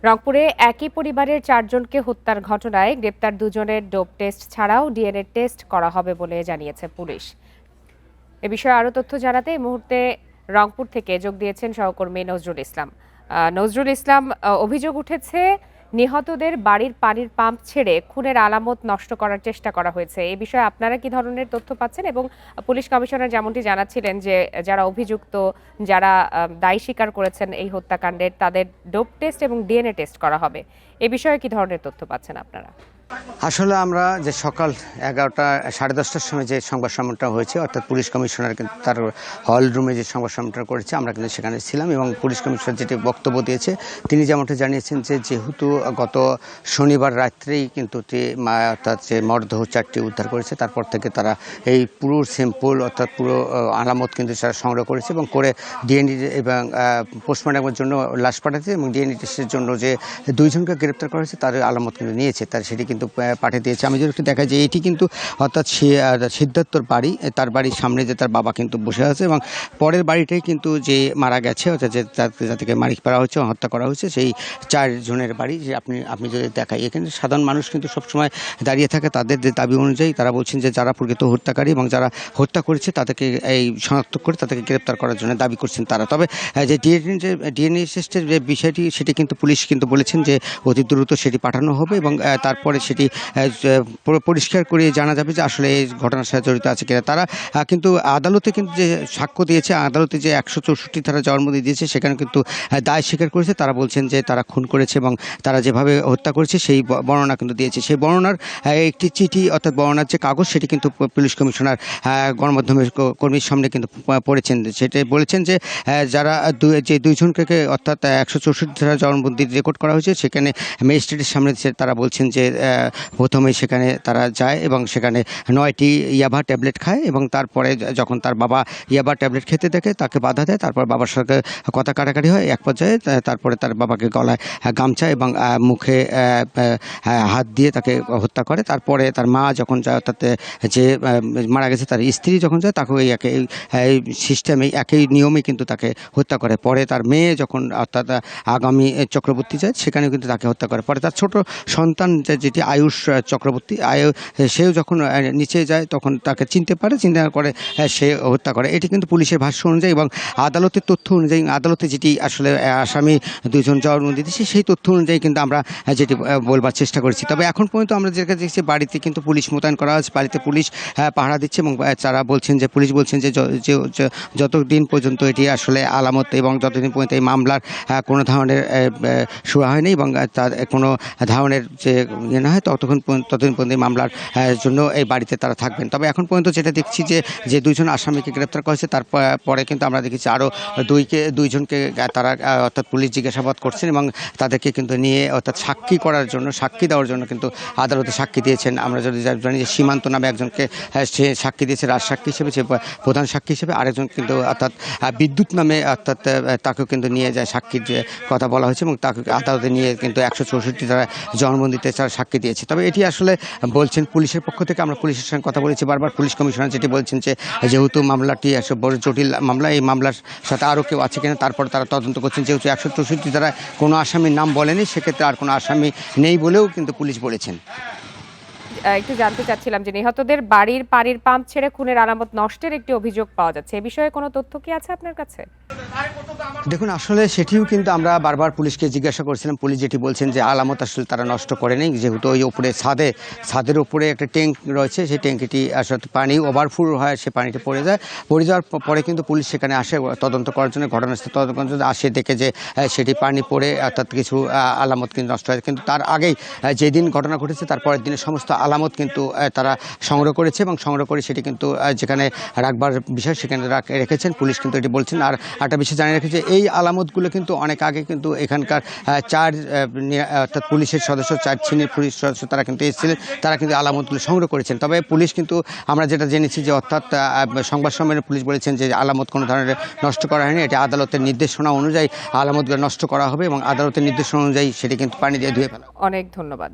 রংপুরে একই পরিবারের ৪ জনকে হত্যার ঘটনায় গ্রেপ্তার দুজনের ডোপ টেস্ট ছাড়াও ডিএনএ টেস্ট করা হবে বলে জানিয়েছে পুলিশ। এ বিষয়ে আরও তথ্য জানাতে এই মুহূর্তে রংপুর থেকে যোগ দিয়েছেন সহকর্মী নজরুল ইসলাম। নজরুল ইসলাম, অভিযোগ উঠেছে নিহতদের বাড়ির পানির পাম্প ছেড়ে খুনের আলামত নষ্ট করার চেষ্টা করা হয়েছে। এই বিষয়ে আপনারা কি ধরনের তথ্য পাচ্ছেন? এবং পুলিশ কমিশনার যেমনটি জানাচ্ছিলেন যে যারা অভিযুক্ত, যারা দায় স্বীকার করেছেন এই হত্যাকাণ্ডের, তাদের ডোপ টেস্ট এবং ডিএনএ টেস্ট করা হবে। এ বিষয়ে কি ধরনের তথ্য পাচ্ছেন আপনারা? আসলে আমরা যে সকাল 11টা 10:30টার সময় যে সংবাদ সম্মেলনটা হয়েছে, অর্থাৎ পুলিশ কমিশনার কিন্তু তার হল রুমে যে সংবাদ সম্মেলনটা করেছে, আমরা কিন্তু সেখানে ছিলাম এবং পুলিশ কমিশনার যেটি বক্তব্য দিয়েছে তিনি যেমনটা জানিয়েছেন যে যেহেতু গত শনিবার রাত্রেই কিন্তু অর্থাৎ যে মরদেহ 4টি উদ্ধার করেছে, তারপর থেকে তারা এই পুরো স্যাম্পল অর্থাৎ পুরো আলামত কিন্তু তারা সংগ্রহ করেছে এবং করে ডিএনএ এবং পোস্টমর্টমের জন্য লাশ পাঠাচ্ছে এবং ডিএনএ টেস্টের জন্য যে 2 জনকে গ্রেপ্তার করা হয়েছে তার আলামত কিন্তু নিয়েছে, তার সেটি কিন্তু পাঠিয়ে দিয়েছে। আমি যদি একটু দেখা যায় এটি কিন্তু অর্থাৎ সিদ্ধার্থর বাড়ি, তার বাড়ির সামনে যে তার বাবা কিন্তু বসে আছে এবং পরের বাড়িটাই কিন্তু যে মারা গেছে অর্থাৎ যে যাদেরকে মারি করা হচ্ছে, হত্যা করা হয়েছে, সেই 4 জনের বাড়ি। যে আপনি যদি দেখাই এখানে সাধারণ মানুষ কিন্তু সবসময় দাঁড়িয়ে থাকে তাদের যে দাবি অনুযায়ী। তারা বলছেন যে যারা প্রকৃত হত্যাকারী এবং যারা হত্যা করেছে তাদেরকে এই শনাক্ত করে তাদেরকে গ্রেপ্তার করার জন্য দাবি করছেন তারা। তবে যে ডিএনএ টেস্টের যে বিষয়টি সেটি কিন্তু পুলিশ কিন্তু বলেছেন যে অতি দ্রুত সেটি পাঠানো হবে এবং তারপরে সেটি পরিষ্কার করে জানা যাবে যে আসলে এই ঘটনার সাথে জড়িত আছে কিনা। তারা কিন্তু আদালতে কিন্তু যে সাক্ষ্য দিয়েছে, আদালতে যে 164 ধারা জবানবন্দি দিয়েছে সেখানে কিন্তু দায় স্বীকার করেছে। তারা বলছেন যে তারা খুন করেছে এবং তারা যেভাবে হত্যা করেছে সেই বর্ণনা কিন্তু দিয়েছে। সেই বর্ণনার একটি চিঠি অর্থাৎ বর্ণনার যে কাগজ সেটি কিন্তু পুলিশ কমিশনার গণমাধ্যমের কর্মীর সামনে কিন্তু পড়েছেন। সেটাই বলেছেন যে যারা যে 2 জনকে অর্থাৎ 164 ধারা জবানবন্দির রেকর্ড করা হয়েছে সেখানে ম্যাজিস্ট্রেটের সামনে তারা বলছেন যে প্রথমে সেখানে তারা যায় এবং সেখানে 9টি ইয়াবা ট্যাবলেট খায় এবং তারপরে যখন তার বাবা ইয়াবা ট্যাবলেট খেতে দেখে তাকে বাধা দেয়, তারপর বাবার সাথে কথা কাটাকাটি হয়। এক পর্যায়ে তারপরে তার বাবাকে গলায় গামছা এবং মুখে হাত দিয়ে তাকে হত্যা করে। তারপরে তার মা যখন যায়, অর্থাৎ যে মারা গেছে তার স্ত্রী যখন যায়, তাকে এই সিস্টেমে একই নিয়মে কিন্তু তাকে হত্যা করে। পরে তার মেয়ে যখন অর্থাৎ আগামী চক্রবর্তী যায় সেখানেও কিন্তু তাকে হত্যা করে। পরে তার ছোট সন্তান যেটি আয়ুষ চক্রবর্তী, সেও যখন নিচে যায় তখন তাকে চিনতে করে সে হত্যা করে। এটি কিন্তু পুলিশের ভাষ্য অনুযায়ী এবং আদালতের তথ্য অনুযায়ী, আদালতে যেটি আসলে আসামি 2 জন জবানবন্দি দিয়েছে সেই তথ্য অনুযায়ী কিন্তু আমরা যেটি বলবার চেষ্টা করেছি। তবে এখন পর্যন্ত আমরা যেটা দেখছি বাড়িতে কিন্তু পুলিশ মোতায়েন করা হচ্ছে, বাড়িতে পুলিশ পাহারা দিচ্ছে এবং তারা বলছেন যে পুলিশ বলছেন যে যতদিন পর্যন্ত এটি আসলে আলামত এবং যতদিন পর্যন্ত এই মামলার কোনো ধরনের শুরু হয়নি এবং তার কোনো ধরনের যে না হয় ততদিন পর্যন্ত এই মামলার জন্য এই বাড়িতে তারা থাকবেন। তবে এখন পর্যন্ত যেটা দেখছি যে 2 জন আসামিকে গ্রেপ্তার করেছে, তারপরে কিন্তু আমরা দেখেছি আরও 2 জনকে তারা অর্থাৎ পুলিশ জিজ্ঞাসাবাদ করছেন এবং তাদেরকে কিন্তু নিয়ে অর্থাৎ সাক্ষী দেওয়ার জন্য কিন্তু আদালতে সাক্ষী দিয়েছেন। আমরা যদি জানি যে সীমান্ত নামে একজনকে সে সাক্ষী দিয়েছে রাজসাক্ষী হিসেবে, সে প্রধান সাক্ষী হিসেবে। আরেকজন কিন্তু অর্থাৎ বিদ্যুৎ নামে অর্থাৎ তাকেও কিন্তু নিয়ে যায়, সাক্ষীর যে কথা বলা হয়েছে এবং তাকে আদালতে নিয়ে কিন্তু 164 ধারা জবানবন্দিতে তারা সাক্ষী দিয়েছে। তবে এটি আসলে বলছেন পুলিশের পক্ষ থেকে, আমরা পুলিশের সঙ্গে কথা বলেছি বারবার, পুলিশ কমিশনার যেটি বলছেন যে যেহেতু মামলাটি আসলে বড় জটিল মামলা, এই মামলার সাথে আরও কেউ আছে কিনা তারপর তারা তদন্ত করছেন। যেহেতু 164 ধারায় কোনো আসামির নাম বলেনি, সেক্ষেত্রে আর কোনো আসামি নেই বলেও কিন্তু পুলিশ বলেছেন। একটু জানতে চাচ্ছিলাম যে নিহতদের বাড়ির পানির পাম্প ছেড়ে খুনের আলামত নষ্টের একটি অভিযোগ পাওয়া যাচ্ছে। এ বিষয়ে কোনো তথ্য কি আছে আপনার কাছে? দেখুন, আসলে সেটিও কিন্তু আমরা বারবার পুলিশকে জিজ্ঞাসা করেছিলাম। পুলিশ যেটি বলছেন যে আলামত আসলে তারা নষ্ট করেনি, যেহেতু ওই উপরে ছাদের উপরে একটা ট্যাঙ্ক রয়েছে, সেই ট্যাঙ্কিটি আসলে পানি ওভারফ্লো হয়, সে পানিটি পড়ে যাওয়ার পরে কিন্তু পুলিশ সেখানে আসে তদন্ত করার জন্য, ঘটনাস্থলে তদন্ত করার জন্য আসে, দেখে যে সেটি পানি পড়ে অর্থাৎ কিছু আলামত কিন্তু নষ্ট হয়েছে। কিন্তু তার আগেই যেদিন ঘটনা ঘটেছে তার পরের দিনে সমস্ত আলামত কিন্তু তারা সংগ্রহ করেছে এবং সংগ্রহ করে সেটি কিন্তু যেখানে রাখবার বিষয় সেখানে রেখেছেন। পুলিশ কিন্তু এটি বলছেন। আর একটা বিষয় জানিয়ে রেখেছে, এই আলামতগুলো কিন্তু অনেক আগে কিন্তু এখানকার 4 অর্থাৎ পুলিশের সদস্য, 4 শ্রেণীর পুলিশ সদস্য তারা কিন্তু এসেছিলেন, তারা কিন্তু আলামতগুলো সংগ্রহ করেছেন। তবে পুলিশ কিন্তু আমরা যেটা জেনেছি যে অর্থাৎ সংবাদ সম্মেলনে পুলিশ বলেছেন যে আলামত কোনো ধরনের নষ্ট করা হয়নি, এটি আদালতের নির্দেশনা অনুযায়ী আলামতগুলো নষ্ট করা হবে এবং আদালতের নির্দেশনা অনুযায়ী সেটি কিন্তু পানি দিয়ে ধুয়ে ফেলা। অনেক ধন্যবাদ।